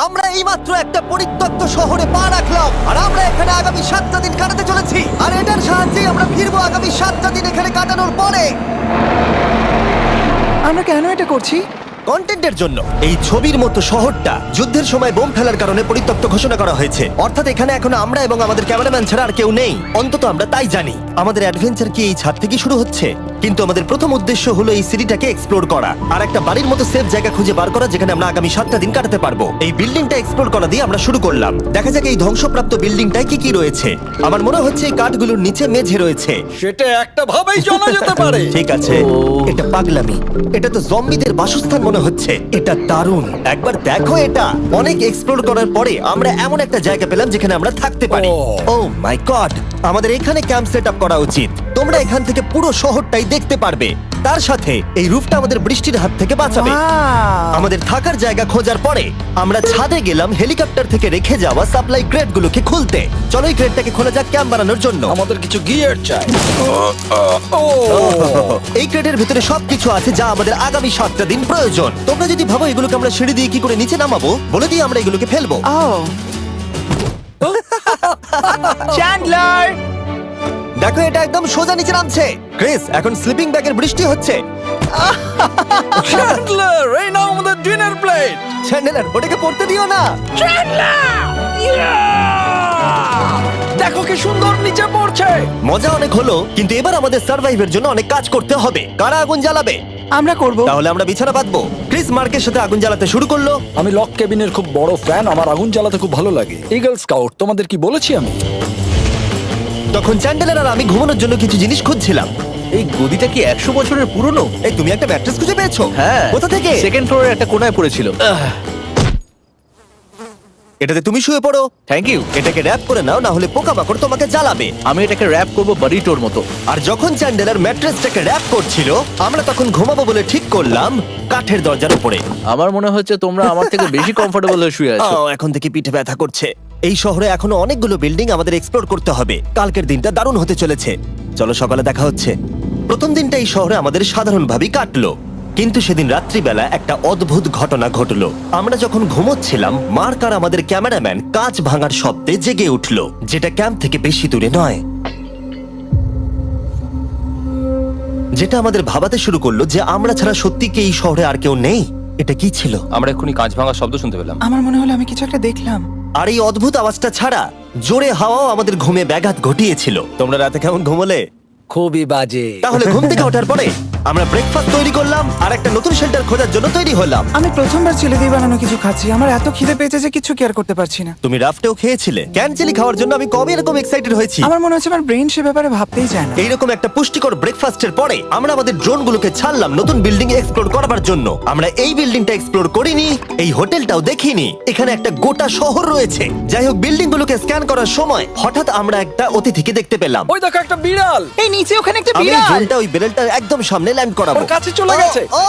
আমরা এইমাত্র একটা পরিত্যক্ত শহরে পা রাখলাম, আর আমরা এখানে আগামী 7টা দিন কাটাতে চলেছি। আর এটার সাহায্যেই আমরা ফিরবো আগামী 7টা দিন এখানে কাটানোর পরে। আমরা কেন এটা করছি? কন্টেন্টের জন্য। এই ছবির মতো শহরটা যুদ্ধের সময় বোম ফেলার কারণে পরিত্যক্ত ঘোষণা করা হয়েছে। অর্থাৎ এখানে এখন আমরা এবং আমাদের ক্যামেরাম্যান ছাড়া আর কেউ নেই, অন্তত আমরা তাই জানি। আমাদের অ্যাডভেঞ্চার কি এই ছাদ থেকে শুরু হচ্ছে? কিন্তু আমাদের প্রথম উদ্দেশ্য হলো এই সিটিটাকে এক্সপ্লোর করা আর একটা বাড়ির মতো সেফ জায়গা খুঁজে বার করা যেখানে আমরা আগামী 7টা দিন কাটাতে পারবো। এই বিল্ডিংটা এক্সপ্লোর করা দিয়ে আমরা শুরু করলাম। দেখা যাক এই ধ্বংসপ্রাপ্ত বিল্ডিংটায় কি কি রয়েছে। আমার মনে হচ্ছে এই কাঠগুলোর নিচে মেঝে রয়েছে। সেটা একটা ভাবেই জানা যেতে পারে। ঠিক আছে, এটা পাগলামি। এটা তো জম্বিদের বাসস্থান মনে হচ্ছে। এটা দারুণ, একবার দেখো এটা। অনেক এক্সপ্লোর করার পরে আমরা এমন একটা জায়গা পেলাম যেখানে আমরা থাকতে পারি। ও মাই গড, আমাদের এখানে ক্যাম্প সেট আপ করা উচিত। তোমরা এখান থেকে পুরো শহরটাই দেখতে পারবে। তার সাথে এই রুফটা আমাদের বৃষ্টির হাত থেকে বাঁচাবে। Wow! আমাদের থাকার জায়গা খোঁজার পরে আমরা ছাদে গেলাম হেলিকপ্টার থেকে রেখে যাওয়া সাপ্লাই ক্রেটগুলোকে খুলতে। চলো এই ক্রেটটাকে খোলা যাক ক্যাম্প বানানোর জন্য। আমাদের কিছু গিয়ার চাই। এই ক্রেটের ভিতরে সবকিছু আছে যা আমাদের আগামী 7টা দিন প্রয়োজন। তোমরা যদি ভাবো এগুলোকে আমরা সিঁড়ি দিয়ে কি করে নিচে নামাবো, বলে দিয়ে আমরা এগুলোকে ফেলবো। Oh! চ্যান্ডলার! দেখো এটা একদম সোজা নিচে নামছে। ক্রিস, এখন স্লিপিং ব্যাগের বৃষ্টি হচ্ছে। চ্যান্ডলার, এই নাও আমাদের ডিনার প্লেট। চ্যান্ডেলার, ওটাকে পড়তে দিও না। দেখো কি সুন্দর নিচে পড়ছে। মজা অনেক হলো, কিন্তু এবার আমাদের সার্ভাইভের জন্য অনেক কাজ করতে হবে। কারা আগুন জ্বালাবে? আমরা করব। তাহলে আমরা বিছানা বাঁধবো। ক্রিস মার্কের সাথে আগুন জ্বালাতে শুরু করলো। আমি লক কেবিনের খুব বড় ফ্যান, আমার আগুন জ্বালাতে খুব ভালো লাগে। ইগল স্কাউট, তোমাদের কি বলেছি আমি? তখন চ্যান্ডেলার আর আমি ঘুমানোর জন্য কিছু জিনিস খুঁজছিলাম। এই গদিটা কি 100 বছরের পুরনো? এই তুমি একটা ম্যাট্রেস খুঁজে পেয়েছো? হ্যাঁ। কোথা থেকে? সেকেন্ড ফ্লোরের একটা কোণায় পড়েছিল। এটাতে তুমি শুয়ে পড়ো। Thank you. এটাকে র‍্যাপ করে নাও, না হলে পোকামাকড় তোমাকে জ্বালাবে। আমি এটাকে র‍্যাপ করব বারিটোর মতো। আর যখন চ্যান্ডেলার ম্যাট্রেসটাকে র‍্যাপ করছিল, আমরা তখন ঘুমাবো বলে ঠিক করলাম কাঠের দরজার উপরে। আমার মনে হচ্ছে তোমরা আমার থেকে বেশি কমফোর্টেবল হয়ে শুয়ে আছো। এখন থেকে পিঠে ব্যথা করছে। এই শহরে এখনো অনেকগুলো বিল্ডিং আমাদের এক্সপ্লোর করতে হবে। কালকের দিনটা দারুণ হতে চলেছে। চলো সকালে দেখা হচ্ছে। প্রথম দিনটা এই শহরে আমাদের সাধারণভাবেই কাটলো, কিন্তু সেদিন রাত্রিবেলা একটা অদ্ভুত ঘটনা ঘটলো। আমরা যখন ঘুমোচ্ছিলাম, মার্ক আর আমাদের ক্যামেরাম্যান কাঁচ ভাঙার শব্দে জেগে উঠলো, যেটা ক্যাম্প থেকে বেশি দূরে নয়। যেটা আমাদের ভাবাতে শুরু করলো যে আমরা ছাড়া সত্যি কি এই শহরে আর কেউ নেই। এটা কি ছিল? আমরা এক্ষুনি কাঁচ ভাঙার শব্দ শুনতে পেলাম। আমার মনে হলো আমি কিছু একটা দেখলাম। আর এই অদ্ভুত আওয়াজটা ছাড়া জোরে হাওয়াও আমাদের ঘুমে ব্যাঘাত ঘটিয়েছিল। তোমরা রাতে কেমন ঘুমোলে? খুবই বাজে। তাহলে ঘুম থেকে ওঠার পরে আমরা ব্রেকফাস্ট তৈরি করলাম আর একটা নতুন শেল্টার খোঁজার জন্য তৈরি হলাম। আমি প্রথমবার ছেলে দিয়ে বানানো কিছু খাচ্ছি। আমার এত খিদে পেয়েছে যে কিছু কেয়ার করতে পারছি না। তুমি রাফটেও খেয়েছিলে। ক্যানচেলি খাওয়ার জন্য আমি কবে এরকম এক্সাইটেড হয়েছি। আমার মনে হচ্ছে আমার ব্রেন সে ব্যাপারে ভাবতেই চায় না। এইরকম একটা পুষ্টিকর ব্রেকফাস্টের পরে আমরা আমাদের ড্রোনগুলোকে ছাড়লাম নতুন বিল্ডিং এক্সপ্লোর করার জন্য। আমরা এই বিল্ডিংটা এক্সপ্লোর করিনি, এই হোটেলটাও দেখিনি। এখানে একটা গোটা শহর রয়েছে। যাই হোক, বিল্ডিংগুলোকে স্ক্যান করার সময় হঠাৎ আমরা একটা অতিথিকে দেখতে পেলাম। ওই দেখো একটা বিড়াল। এই নিচে ওখানে একটা আমি এই বিড়াল। ড্রোনটা ওই বেলটার একদম সামনে ল্যান্ড করাবো। ওর কাছে চলে গেছে। ও,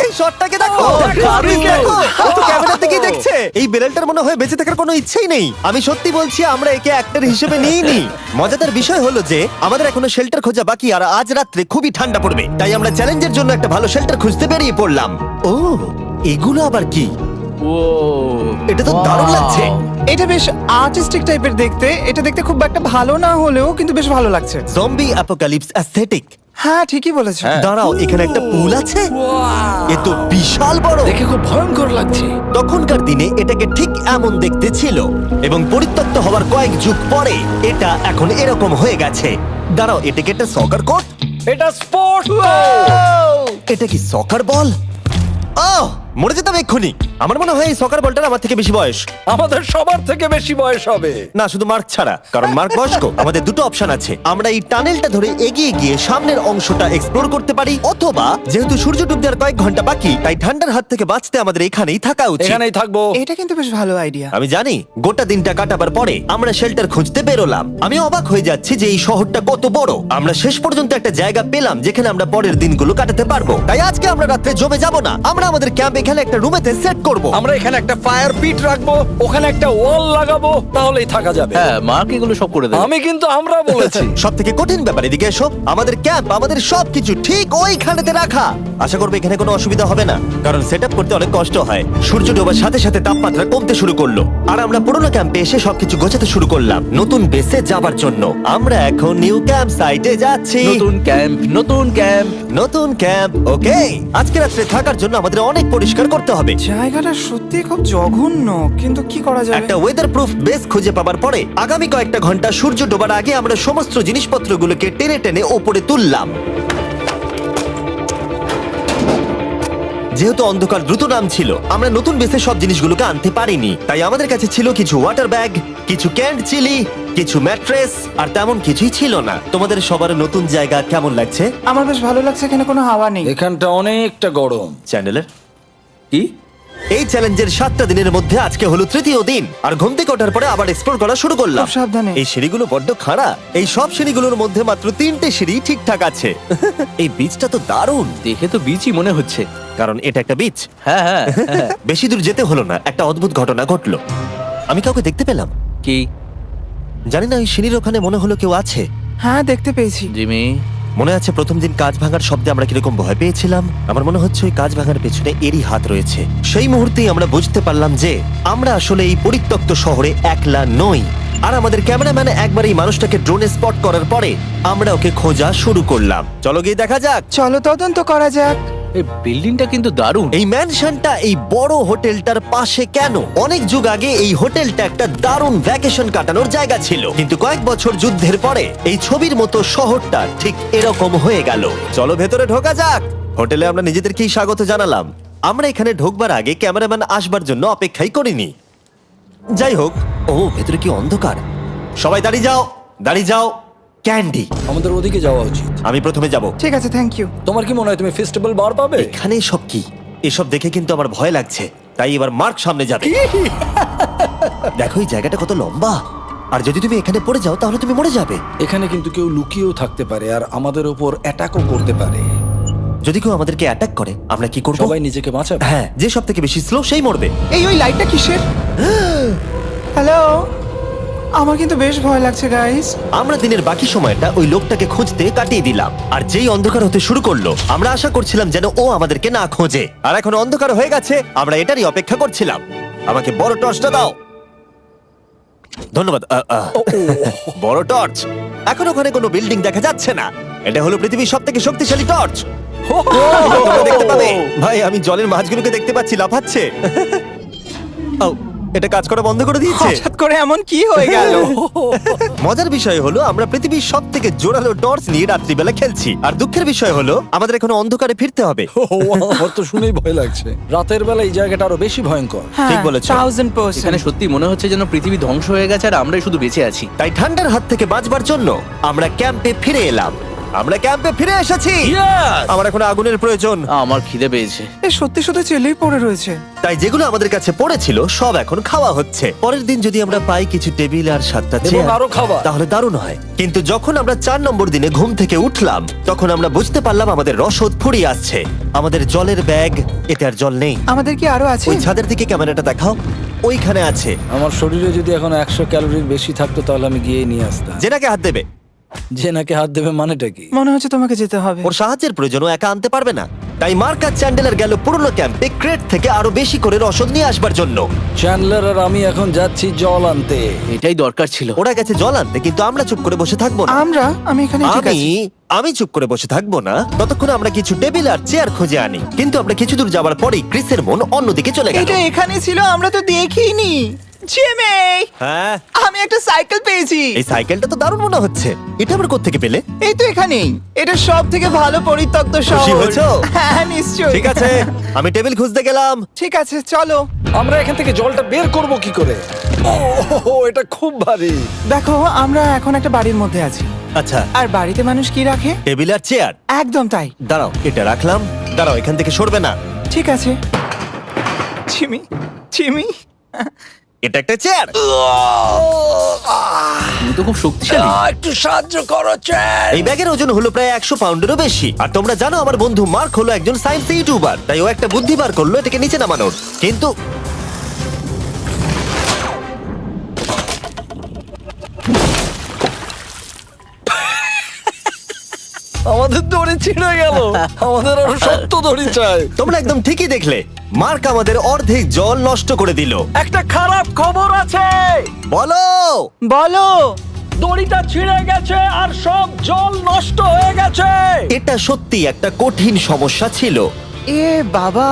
এই শটটাকে দেখো। দারুণ। দেখো, ও তো ক্যামেরা থেকেই দেখছে। এই বেলটার মনে হয় বেঁচে থাকার কোনো ইচ্ছেই নেই। আমি সত্যি বলছি, আমরা একে অ্যাক্টর হিসেবে নিইনি। মজাদার বিষয় হলো যে আমাদের এখনো শেল্টার খোঁজা বাকি, আর আজ রাত্রে খুবই ঠান্ডা পড়বে। তাই আমরা চ্যালেঞ্জের জন্য একটা ভালো শেল্টার খুঁজতে বেরিয়ে পড়লাম। ও, এগুলো আবার কি? ও, এটা তো দারুণ লাগছে। এটা বেশ আর্টিস্টিক টাইপের দেখতে। এটা দেখতে খুব একটা ভালো না হলেও কিন্তু বেশ ভালো লাগছে। Zombie apocalypse aesthetic. হ্যাঁ, ঠিকই বলেছো। দাঁড়াও, এখানে একটা পুল আছে। এ তো বিশাল বড়। দেখে খুব ভয়ঙ্কর লাগছে। তখনকার দিনে এটাকে ঠিক এমন দেখতে ছিল, এবং পরিত্যক্ত হওয়ার কয়েক যুগ পরে এটা এখন এরকম হয়ে গেছে। দাঁড়াও, এটাকে একটা সকার কোর্ট? এটা স্পোর্টস। এটা কি সকার বল? আহ, মরে যেতাম এক্ষুনি। আমার মনে হয় এই সকার বলটার আমার থেকে বেশি বয়স। আমাদের সবার থেকে বেশি বয়স হবে। না, শুধু মার্ক ছাড়া, কারণ মার্ক বয়স্ক। আমাদের দুটো অপশন আছে। আমরা এই টানেলটা ধরে এগিয়ে গিয়ে সামনের অংশটা এক্সপ্লোর করতে পারি, অথবা যেহেতু সূর্য ডুবতে আর কয়েক ঘন্টা বাকি, তাই ঠান্ডার হাত থেকে বাঁচতে আমাদের এখানেই থাকা উচিত। এখানেই থাকবো। এটা কিন্তু বেশ ভালো আইডিয়া। আমি জানি। গোটা দিনটা কাটাবার পরে আমরা শেল্টার খুঁজতে বেরোলাম। আমি অবাক হয়ে যাচ্ছি যে এই শহরটা কত বড়। আমরা শেষ পর্যন্ত একটা জায়গা পেলাম যেখানে আমরা পরের দিনগুলো কাটাতে পারবো। তাই আজকে আমরা রাত্রে জমে যাব না, আমরা আমাদের ক্যাম্প এখানে একটা রুমেতে সেট করব। আমরা এখানে একটা ফায়ার পিট রাখবো, ওখানে একটা ওয়াল লাগাবো, তাহলেই থাকা যাবে। হ্যাঁ মার্ক এগুলো সব করে দেবে। আমি কিন্তু আমরা বলেছি। সব থেকে কঠিন ব্যাপার, এদিকে এসো। আমাদের ক্যাম্প, আমাদের সবকিছু ঠিক ওইখানেতে রাখা। আশা করবো এখানে কোনো অসুবিধা হবে না, কারণ সেটআপ করতে অনেক কষ্ট হয়। সূর্য ডোবার সাথে সাথে তাপমাত্রা কমতে শুরু করলো, আর আমরা পুরোনো ক্যাম্পে এসে সবকিছু গোছাতে শুরু করলাম নতুন বেসে যাবার জন্য। আমরা এখন নিউ ক্যাম্প সাইটে যাচ্ছি। নতুন ক্যাম্প, নতুন ক্যাম্প। নতুন ক্যাম্প, ওকে। আজকে রাত্রে থাকার জন্য আমাদের অনেক পরিষ্কার করতে হবে। জায়গাটা সত্যি খুব জঘন্য, কিন্তু কি করা যাবে? একটা ওয়েদার প্রুফ বেস খুঁজে পাবার পরে আগামী কয়েকটা ঘন্টা সূর্য ডোবার আগে আমরা সমস্ত জিনিসপত্রগুলোকে টেনে টেনে ওপরে তুললাম। যেহেতু অন্ধকার দ্রুত নামছিল, আমরা নতুন বেসে সব জিনিসগুলোকে আনতে পারিনি, তাই আমাদের কাছে ছিল কিছু ওয়াটার ব্যাগ, কিছু ক্যান্ড চিলি, কিছু ম্যাট্রেস, আর তেমন কিছুই ছিল না। তোমাদের সবার নতুন জায়গা কেমন লাগছে? আমার বেশ ভালো লাগছে, এখানে কোনো হাওয়া নেই। এখানটা অনেকটা গরম। চ্যানেলের কি? এই চ্যালেঞ্জের 7টা দিনের মধ্যে আজকে হলো তৃতীয় দিন, আর ঘুম থেকে ওঠার পরে আবার এক্সপ্লোর করা শুরু করলাম। খুব সাবধানে। এই সিঁড়িগুলো বড্ড খাড়া। এই সব সিঁড়িগুলোর মধ্যে মাত্র 3টে সিঁড়ি ঠিকঠাক আছে। এই বীজটা তো দারুণ, দেখে তো বিচই মনে হচ্ছে। কারণ এটা একটা বীজ। হ্যাঁ হ্যাঁ হ্যাঁ। বেশি দূর যেতে হলো না, একটা অদ্ভুত ঘটনা ঘটলো। আমি কাউকে দেখতে পেলাম, কি? জানি না, ওই সিঁড়ির ওখানে মনে হলো কেউ আছে। হ্যাঁ, দেখতে পেয়েছি। জিমি, মনে আছে প্রথম দিন কাঁচ ভাঙার শব্দে আমরা কিরকম ভয় পেয়েছিলাম? আমার মনে হচ্ছে ওই কাঁচ ভাঙার পেছনে এরই হাত রয়েছে। সেই মুহূর্তেই আমরা বুঝতে পারলাম যে আমরা আসলে এই পরিত্যক্ত শহরে একলা নই। আর আমাদের ক্যামেরাম্যান একবার এই মানুষটাকে ড্রোনে স্পট করার পরে আমরা ওকে খোঁজা শুরু করলাম। চলো গিয়ে দেখা যাক। চলো তদন্ত করা যাক। এই বিল্ডিংটা কিন্তু দারুণ। এই ম্যানশনটা এই বড় হোটেলটার পাশে কেন? অনেক যুগ আগে এই হোটেলটা একটা দারুণ ভ্যাকেশন কাটানোর জায়গা ছিল, কিন্তু কয়েক বছর যুদ্ধের পরে এই ছবির মতো শহরটা ঠিক এরকম হয়ে গেল। চলো ভেতরে ঢোকা যাক। হোটেলে আমরা নিজেদেরকেই স্বাগত জানালাম। আমরা এখানে ঢোকবার আগে ক্যামেরাম্যান আসবার জন্য অপেক্ষাই করিনি। যাই হোক, ও ভেতরে কি অন্ধকার। সবাই দাঁড়িয়ে যাও, দাঁড়িয়ে যাও। ক্যান্ডি, আমাদের ওদিকে যাওয়া উচিত। আমি প্রথমে যাব। ঠিক আছে, থ্যাংক ইউ। তোমার কি মনে হয় তুমি ফেস্টিভ্যাল বার পাবে? এখানে সব কি? এসব দেখে কিন্তু আমার ভয় লাগছে, তাই এবার মার্ক সামনে যাবে। দেখো এই জায়গাটা কত লম্বা, আর যদি তুমি এখানে পড়ে যাও তাহলে তুমি মরে যাবে। এখানে কিন্তু কেউ লুকিয়েও থাকতে পারে আর আমাদের উপর অ্যাটাকও করতে পারে। যদি কেউ আমাদেরকে অ্যাটাক করে আমরা কি করব? সবাই নিজেকে বাঁচাবে। হ্যাঁ, যে সব থেকে বেশি স্লো সেই মরবে। ওই লাইটটা কিসের? হ্যালো, আমার কিন্তু বেশ ভয় লাগছে গাইস। আমরা দিনের বাকি সময়টা ওই লোকটাকে খুঁজতে কাটিয়ে দিলাম, আর যেই অন্ধকার হতে শুরু করলো আমরা আশা করছিলাম যেন ও আমাদেরকে না খোঁজে। আর এখন অন্ধকার হয়ে গেছে, আমরা এটারই অপেক্ষা করছিলাম। আমাকে বড় টর্চটা দাও। ধন্যবাদ। বড় টর্চ। এখন ওখানে কোনো বিল্ডিং দেখা যাচ্ছে না। এটা হলো পৃথিবীর সব থেকে শক্তিশালী টর্চ। তোমরা দেখতে পাবে। ভাই, আমি জলের মাছগুলোকে দেখতে পাচ্ছি লাফাচ্ছে। ও, এটা কাজ করা বন্ধ করে দিয়েছে। হঠাৎ করে এমন কি হয়ে গেল? মজার বিষয় হলো আমরা পৃথিবীর সব থেকে জোরালো টর্চ নিয়ে রাত্রিবেলা খেলছি, আর দুঃখের বিষয় হলো আমাদের এখন অন্ধকারে ফিরতে হবে। আমার তো শুনেই ভয় লাগছে। রাতের বেলা এই জায়গাটা আরো বেশি ভয়ঙ্কর। ঠিক বলেছো। 1000%। এখানে সত্যি মনে হচ্ছে যেন পৃথিবী ধ্বংস হয়ে গেছে আর আমরাই শুধু বেঁচে আছি। তাই ঠান্ডার হাত থেকে বাঁচবার জন্য আমরা ক্যাম্পে ফিরে এলাম। আমরা ক্যাম্পে ফিরে এসেছি। আমার এখন আগুনের প্রয়োজন। আমার খিদে পেয়েছে। এ সত্যি সত্যি চেলেই পড়ে রয়েছে। তাই যেগুলো আমাদের কাছে পড়েছিল সব এখন খাওয়া হচ্ছে। পরের দিন যদি আমরা পাই কিছু টেবিল আর 7টা এবং চেয়ার, আরো খাবার। তাহলে দারুণ হয়। কিন্তু যখন আমরা 4 নম্বর দিনে ঘুম থেকে উঠলাম তখন আমরা বুঝতে পারলাম আমাদের রসদ ফুরিয়ে আসছে। আমাদের জলের ব্যাগ, এতে আর জল নেই। আমাদের কি আরো আছে? ওই ছাদের দিকে ক্যামেরাটা দেখাও, ওইখানে আছে। আমার শরীরে যদি এখন 100 ক্যালোরির বেশি থাকতো তাহলে আমি গিয়ে নিয়ে আসতাম। জেনাকে হাত দেবে। যে নাকি হাত দেবে মানেটা কি? মনে হচ্ছে তোমাকে যেতে হবে। ওর সাহায্যের প্রয়োজন, ও একা আনতে পারবে না। তাই মার্ক আর চ্যান্ডেলার গেল পুরনো ক্যাম্পে ক্রেট থেকে আরো বেশি করে রসদ নিয়ে আসবার জন্য। চ্যান্ডলার আর আমি এখন যাচ্ছি জল আনতে। এটাই দরকার ছিল। ওরা গেছে জল আনতে, কিন্তু আমরা চুপ করে বসে থাকবো না। আমি এখানে ঠিক আছি। আমি চুপ করে বসে থাকবো না ততক্ষণ আমরা কিছু টেবিল আর চেয়ার খুঁজে আনি। কিন্তু আমরা কিছু দূর যাবার পরেই ক্রিসের মন অন্যদিকে চলে গেল। এটা এখানে ছিল, আমরা তো দেখিনি। জিমি, হ্যাঁ, আমি একটা সাইকেল পেয়েছি। এই সাইকেলটা তো দারুণ মনে হচ্ছে। এটা আমরা কোত্থেকে পেলে? এই তো এখানেই। এটা সব থেকে ভালো পরিত্যক্ত খুশি শহর। হয়েছো? হ্যাঁ, নিশ্চয়ই। ঠিক আছে, আমি টেবিল খুঁজতে গেলাম। ঠিক আছে, চলো। আমরা এখান থেকে জলটা বের করব কি করে? ও, এটা খুব ভারী। দেখো, আমরা এখন একটা বাড়ির মধ্যে আছি। আচ্ছা, আর বাড়িতে মানুষ কি রাখে? টেবিল আর চেয়ার। একদম তাই। দাঁড়াও, এটা রাখলাম। দাঁড়াও, এখান থেকে সরবে না। ঠিক আছে। চিমি, চিমি, এটা একটা চেয়ার। তুমি তো খুব শক্তিশালী। একটু সাহায্য করো চ্যান। এই ব্যাগের ওজন হলো প্রায় 100 পাউন্ডেরও বেশি। আর তোমরা জানো আমার বন্ধু মার্ক হলো একজন সায়েন্স ইউটিউবার, তাই ও একটা বুদ্ধি বার করলো এটাকে নিচে নামানোর। কিন্তু আমাদের দড়ি ছিঁড়ে গেল। আমাদের আরো শক্ত দড়ি চাই। তোমরা একদম ঠিকই দেখলে, মার্ক আমাদের অর্ধেক জল নষ্ট করে দিল। একটা খারাপ খবর আছে, বলো। বলো। দড়িটা ছিঁড়ে গেছে আর সব জল নষ্ট হয়ে গেছে। এটা সত্যি একটা কঠিন সমস্যা ছিল। এ বাবা।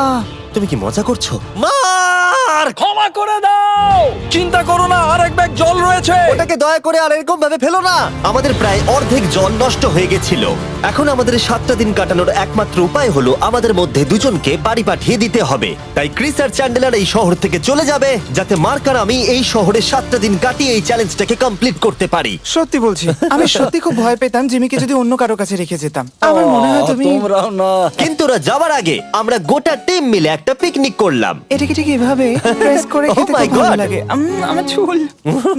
তুমি কি মজা করছো? মার্ক, ক্ষমা করে দাও। চিন্তা করো না, আরেক ব্যাগ জল রয়েছে। ওটাকে দয়া করে আর এরকম ভাবে ফেলো না। আমাদের প্রায় অর্ধেক জল নষ্ট হয়ে গেছিল। এখন আমাদের 7টা দিন কাটানোর একমাত্র উপায় হলো আমাদের মধ্যে দুজনকে বাড়ি পাঠিয়ে দিতে হবে। তাই ক্রিস আর চ্যান্ডেলার এই শহর থেকে চলে যাবে, যাতে মার্ক আর আমি এই শহরে 7টা দিন কাটিয়ে এই চ্যালেঞ্জটাকে কমপ্লিট করতে পারি। সত্যি বলছি, আমি সত্যি খুব ভয় পেতাম জিমিকে যদি অন্য কারো কাছে রেখে যেতাম। আমার মনে হয় তুমি তোমরাও না। কিন্তু ওরা যাওয়ার আগে আমরা গোটা টিম মিলে একটা পিকনিক করলাম। এটাকে ঠিক এভাবে প্রেস করে Oh খেতে my খুব ভালো God! লাগে। আমার চুল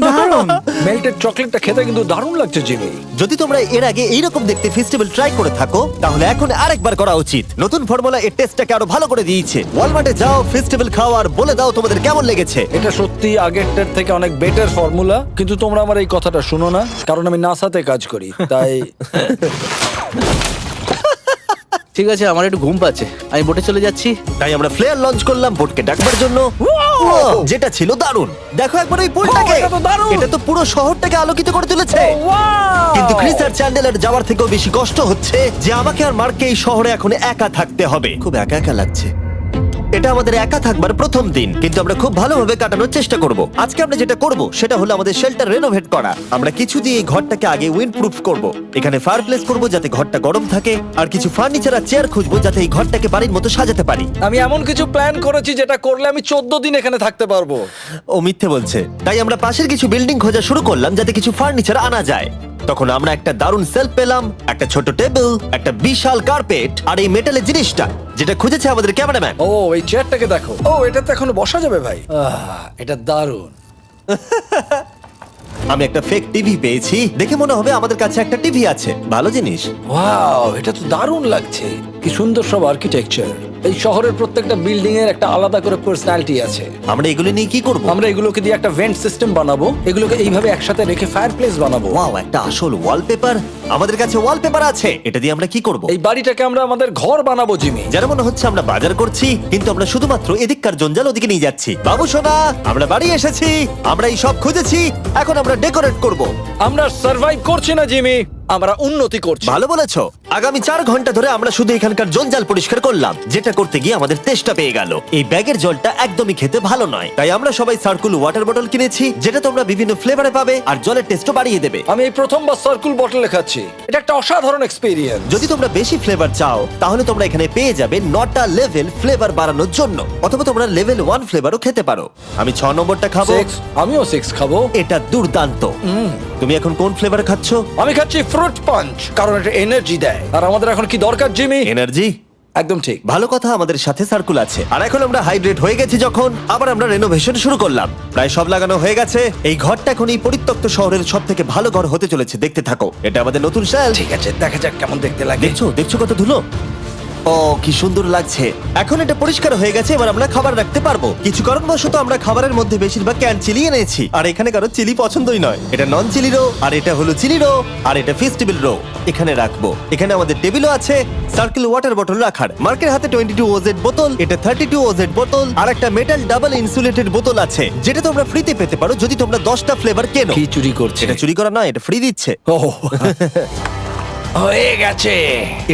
দারুণ। মেল্টেড চকলেটটা খেতে কিন্তু দারুণ লাগছে জিমি। যদি তোমরা এর আগে এইরকম দেখতে ফেস্টিভ্যাল ট্রাই করে থাকো, তাহলে এখন আরেকবার করা উচিত। নতুন ফর্মুলা এর টেস্টটাকে আরো ভালো করে দিয়েছে। ওয়ালমার্টে যাও, ফেস্টিভ্যাল খাও আর বলে দাও তোমাদের কেমন লেগেছে। এটা সত্যি আগেরটার থেকে অনেক বেটার ফর্মুলা, কিন্তু তোমরা আমার এই কথাটা শুনো না, কারণ আমি নাসাতে কাজ করি, তাই ঠিক আছে, আমার একটু ঘুম পাচ্ছে, আমি বোটে চলে যাচ্ছি। তাই আমরা ফ্লেয়ার লঞ্চ করলাম বোটকে ডাকবার জন্য, যেটা ছিল দারুণ। দেখো একবার ওই পুলটাকে, এটা তো দারুণ! এটা তো পুরো শহরটাকে আলোকিত করে তুলেছে। কিন্তু ক্রিস আর চ্যান্ডেলার যাওয়ার থেকেও বেশি কষ্ট হচ্ছে যে আমাকে আর মার্ককে এই শহরে এখন একা থাকতে হবে। খুব একা একা লাগছে। এটা আমাদের একা থাকবার প্রথম দিন, কিন্তু আমরা খুব ভালোভাবে কাটানোর চেষ্টা করব। আজকে আমরা যেটা করব সেটা হলো আমাদের শেল্টার রেনোভেট করা। আমরা কিছু দিয়ে এই ঘরটাকে আগে উইন্ড প্রুফ করব। এখানে ফায়ারপ্লেস করব যাতে ঘরটা গরম থাকে, আর কিছু ফার্নিচার আর চেয়ার খুঁজবো যাতে এই ঘরটাকে বাড়ির মতো সাজাতে পারি। আমি এমন কিছু প্ল্যান করেছি যেটা করলে আমি 14 দিন এখানে থাকতে পারবো। ও মিথ্যে বলছে। তাই আমরা পাশের কিছু বিল্ডিং খোঁজা শুরু করলাম যাতে কিছু ফার্নিচার আনা যায়। তখন আমরা একটা দারুণ সেলফ পেলাম, একটা ছোট টেবিল, একটা বিশাল কার্পেট আর এই মেটালের জিনিসটা যেটা খুঁজেছে আমাদের ক্যামেরাম্যান। ও এই চেয়ারটাকে দেখো। ও এটাতে এখনো বসা যাবে ভাই। এটা দারুণ। আমি একটা ফেক টিভি পেয়েছি, দেখে মনে হবে আমাদের কাছে একটা টিভি আছে। ভালো জিনিস। ওয়াও, এটা তো দারুণ লাগছে। কি সুন্দর সব আর্কিটেকচার। এই শহরের প্রত্যেকটা বিল্ডিং এর একটা আলাদা করে পার্সোনালিটি আছে। আমরা এগুলো নিয়ে কি করব? আমরা এগুলোকে দিয়ে একটা ভেন্ট সিস্টেম বানাবো, এগুলোকে এইভাবে একসাথে রেখে ফায়ারপ্লেস বানাবো। ওয়াও, একটা আসল ওয়ালপেপার। আমাদের কাছে ওয়ালপেপার আছে। এটা দিয়ে আমরা কি করব? এই বাড়িটাকে আমরা আমাদের ঘর বানাবো জিমি। যারা মনে হচ্ছে আমরা বাজার করছি, কিন্তু আমরা শুধুমাত্র এদিককার জঞ্জাল ওদিকে নিয়ে যাচ্ছি। বাবু সোনা, আমরা বাড়ি এসেছি। আমরা এই সব খুঁজেছি, এখন আমরা ডেকোরেট করব। আমরা সার্ভাইভ করছি না জিমি, আমরা উন্নতি করছি। ভালো বলেছো। আগামী 4 ঘন্টা ধরে আমরা শুধু এখানকার জঞ্জাল পরিষ্কার করলাম, যেটা করতে গিয়ে আমাদের তেষ্টা পেয়ে গেল। এই ব্যাগের জলটা একদমই খেতে ভালো নয়, তাই আমরা সবাই সার্কুল ওয়াটার বটল কিনেছি, যেটা তোমরা বিভিন্ন ফ্লেভারে পাবে আর জলের টেস্টও বাড়িয়ে দেবে। আমি এই প্রথমবার সার্কুল বটলে খাচ্ছি, এটা একটা অসাধারণ এক্সপেরিয়েন্স। যদি তোমরা বেশি ফ্লেভার চাও, তাহলে তোমরা এখানে পেয়ে যাবে 9টা লেভেল ফ্লেভার বাড়ানোর জন্য, অথবা তোমরা লেভেল 1 ফ্লেভারও খেতে পারো। আমি 6 নম্বরটা খাবো। আমিও 6 খাবো। এটা দুর্দান্ত। তুমি এখন কোন ফ্লেভার খাচ্ছ? আমি খাচ্ছি ফ্রুট পাঞ্চ, কারণ এটা এনার্জি দেয়। আর আমাদের এখন কি দরকার জিমি? এনার্জি। একদম ঠিক। ভালো কথা, আমাদের সাথে সার্কুল আছে। আর এখন আমরা হাইড্রেট হয়ে গেছি যখন, আবার আমরা রেনোভেশন শুরু করলাম। প্রায় সব লাগানো হয়ে গেছে। এই ঘরটা এখন এই পরিত্যক্ত শহরের সব থেকে ভালো ঘর হতে চলেছে। দেখতে থাকো, এটা আমাদের নতুন শেলফ। ঠিক আছে, দেখা যাক কেমন দেখতে লাগে। দেখছো কত ধুলো। ও কি সুন্দর লাগছে। এখন এটা পরিষ্কার হয়ে গেছে, এবার আমরা খাবার রাখতে পারবো। কিছু কারণবশত আমরা খাবারের মধ্যে বেশিরভাগ ক্যান চিলি এনেছি, আর এখানে কারো চিলি পছন্দই নয়। এটা নন চিলি রো, আর এটা হলো চিলি রো, আর এটা ফেস্টিভ্যাল রো। এখানে রাখবো। এখানে আমাদের টেবিলও আছে, সার্কেল ওয়াটার বটল রাখার। মার্কের হাতে 22 ওজেড বোতল, এটা 32 ওজেড বোতল, আর একটা মেটাল ডাবল ইনসুলেটেড বোতল আছে, যেটা তোমরা ফ্রিতে পেতে পারো যদি তোমরা 10টা ফ্লেভার কেনো। কি চুরি করছে? এটা চুরি করা নয়, এটা ফ্রি দিচ্ছে। ও হয়ে গেছে।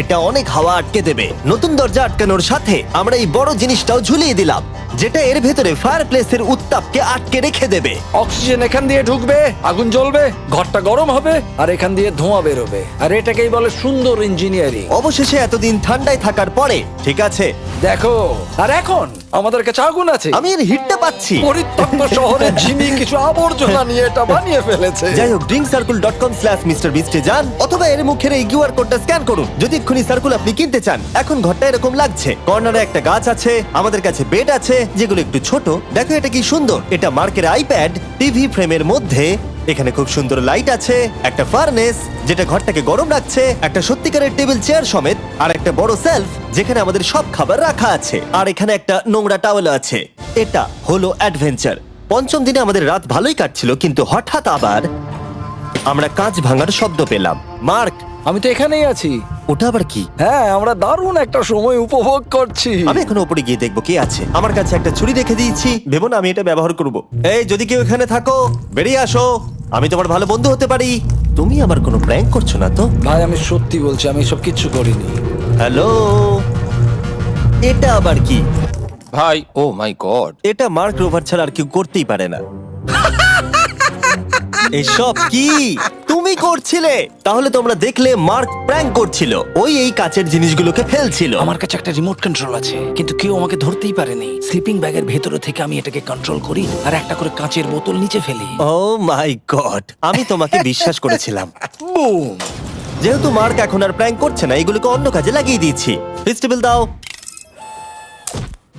এটা অনেক হাওয়া আটকে দেবে। নতুন দরজা আটকানোর সাথে আমরা এই বড় জিনিসটাও ঝুলিয়ে দিলাম, যেটা এর ভেতরে ফায়ারপ্লেসের উত্তাপকে আটকে রেখে দেবে। অক্সিজেন এখান দিয়ে ঢুকবে, আগুন জ্বলবে, ঘরটা গরম হবে, আর এখান দিয়ে ধোঁয়া বেরোবে। আর এটাকেই বলে সুন্দর ইঞ্জিনিয়ারিং। অবশেষে এতদিন ঠান্ডায় থাকার পরে ঠিক আছে। দেখো, আর এখন আমাদের কাছে আগুন আছে। আমি এর হিটটা পাচ্ছি। পরিত্যক্ত শহরে জিমি কিছু আবর্জনা নিয়ে এটা বানিয়ে ফেলেছে। যাই হোক, drinkcircle.com/MrBeast এ যান অথবা এর মুখের এই কিউআর কোডটা স্ক্যান করুন যদি এক্ষুনি সার্কুল আপনি কিনতে চান। এখন ঘরটা এরকম লাগছে, কর্নারে একটা গাছ আছে, আমাদের কাছে বেড আছে যেগুলো একটু ছোট। দেখো এটা কি সুন্দর, এটা মার্কের আইপ্যাড টিভি ফ্রেমের মধ্যে। এখানে খুব সুন্দর লাইট আছে, একটা ফার্নেস যেটা ঘরটাকে গরম রাখছে, একটা সত্যিকারের টেবিল চেয়ার সমেত, আর একটা বড় সেলফ যেখানে আমাদের সব খাবার রাখা আছে, আর এখানে একটা নোংরা টাওয়েল আছে। এটা হলো অ্যাডভেঞ্চার। পঞ্চম দিনে আমাদের রাত ভালোই কাটছিল, কিন্তু হঠাৎ আবার আমরা কাঁচ ভাঙার শব্দ পেলাম। মার্ক, আমি তো এখানেই আছি। ওটা আবার কি? হ্যাঁ, আমরা দারুণ একটা সময় উপভোগ করছি। আমি এখন উপরে গিয়ে দেখবো কি আছে। আমার কাছে একটা ছুরি রেখে দিয়েছি, ভেবো না আমি এটা ব্যবহার করব। এই, যদি কেউ এখানে থাকো বেরিয়ে আসো, আমি তোমার ভালো বন্ধু হতে পারি। তুমি আমার কোনো প্র্যাঙ্ক করছো না তো? ভাই, আমি সত্যি বলছি, আমি সব কিচ্ছু করিনি। হ্যালো, এটা আবার কি? ভাই, ও মাই গড। এটা মার্ক রোভার ছাড়া আর কেউ করতেই পারে না। এসব কি তুমি করছিলে? তাহলে তোমরা দেখলে মার্ক প্র্যাঙ্ক করছিল। ওই এই কাচের জিনিসগুলোকে ফেলছিল। আমার কাছে একটা রিমোট কন্ট্রোল আছে, কিন্তু কেউ আমাকে ধরতেই পারেনি। স্লিপিং ব্যাগের ভেতরে থেকে আমি এটাকে কন্ট্রোল করি আর একটা করে কাঁচের বোতল নিচে ফেলি। ও মাই গড, আমি তোমাকে বিশ্বাস করেছিলাম। বুম! যেহেতু মার্ক এখন আর প্র্যাঙ্ক করছে না, এগুলোকে অন্য কাজে লাগিয়ে দিয়েছি। ফেস্টিভ্যাল দাও।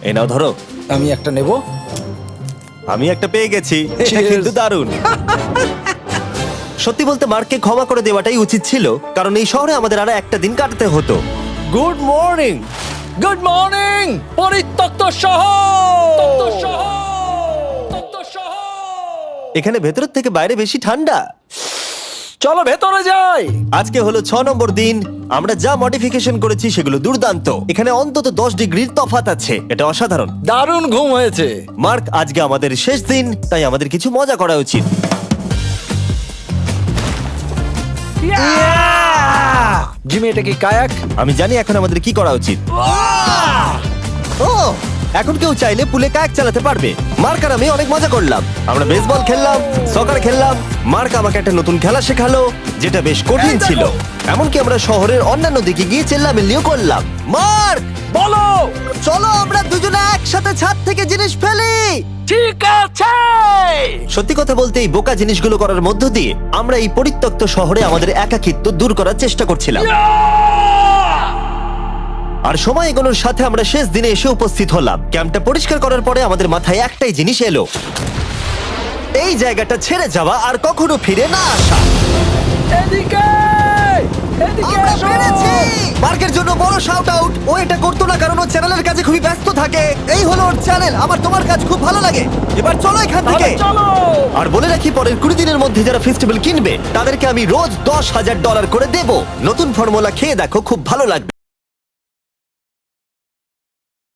এই নাও, ধরো। আমি একটা নেব। আমি একটা পেয়ে গেছি। এটা Cheers! কিন্তু দারুণ। সত্যি বলতে মার্ককে ক্ষমা করে দেওয়াটাই উচিত ছিল, কারণ এই শহরে আমাদের আর একটা দিন কাটাতে হতো। Good morning. গুড মর্নিং, পরিত্যক্ত শহর। এখানে ভেতরের থেকে বাইরে বেশি ঠান্ডা। চলো ভেতরে যাই। আজকে হলো 6 নম্বর দিন। আমরা যা মডিফিকেশন করেছি সেগুলো দুর্দান্ত। এখানে অন্তত 10 ডিগ্রির তফাৎ আছে, এটা অসাধারণ। দারুণ ঘুম হয়েছে। মার্ক, আজকে আমাদের শেষ দিন, তাই আমাদের কিছু মজা করা উচিত। জিমি, এটা কি কায়াক? আমি জানি এখন আমাদের কি করা উচিত। ও, এখন কেউ চাইলে পুলে কায়াক চালাতে পারবে। মার্ক আর আমি অনেক মজা করলাম। আমরা বেসবল খেললাম, সকার খেললাম। মার্ক আমাকে একটা নতুন খেলা শেখালো যেটা বেশ কঠিন ছিল। এমনকি আমরা শহরের অন্যান্য দিকে গিয়ে চেল্লামিল্লিও করলাম। মার্ক, বলো। চলো আমরা দুজনে একসাথে ছাদ থেকে জিনিস ফেলি। ঠিক আছে। সত্যি কথা বলতে এই বোকা জিনিসগুলো করার মধ্য দিয়ে আমরা এই পরিত্যক্ত শহরে আমাদের একাকিত্ব দূর করার চেষ্টা করছিলাম। আর সময় এগোনোর সাথে আমরা শেষ দিনে এসে উপস্থিত হলাম। ক্যাম্পটা পরিষ্কার করার পরে আমাদের মাথায় একটাই জিনিস এলো, এই জায়গাটা ছেড়ে যাওয়া আর কখনো ফিরে না আসা। এদিকে, এদিকে আমরা এসো। পেরেছি! মার্কের জন্য বড় শাউট আউট। ও এটা করতো না কারণ ও চ্যানেলের কাছে খুবই ব্যস্ত থাকে। এই হলো ওর চ্যানেল। আমার তোমার কাজ খুব ভালো লাগে। এবার চলো এখান থেকে। তাহলে চলো। আর বলে রাখি, পরের 20 দিনের মধ্যে যারা ফেস্টিভ্যাল কিনবে তাদেরকে আমি রোজ $10,000 করে দেব। নতুন ফর্মুলা খেয়ে দেখো, খুব ভালো লাগবে।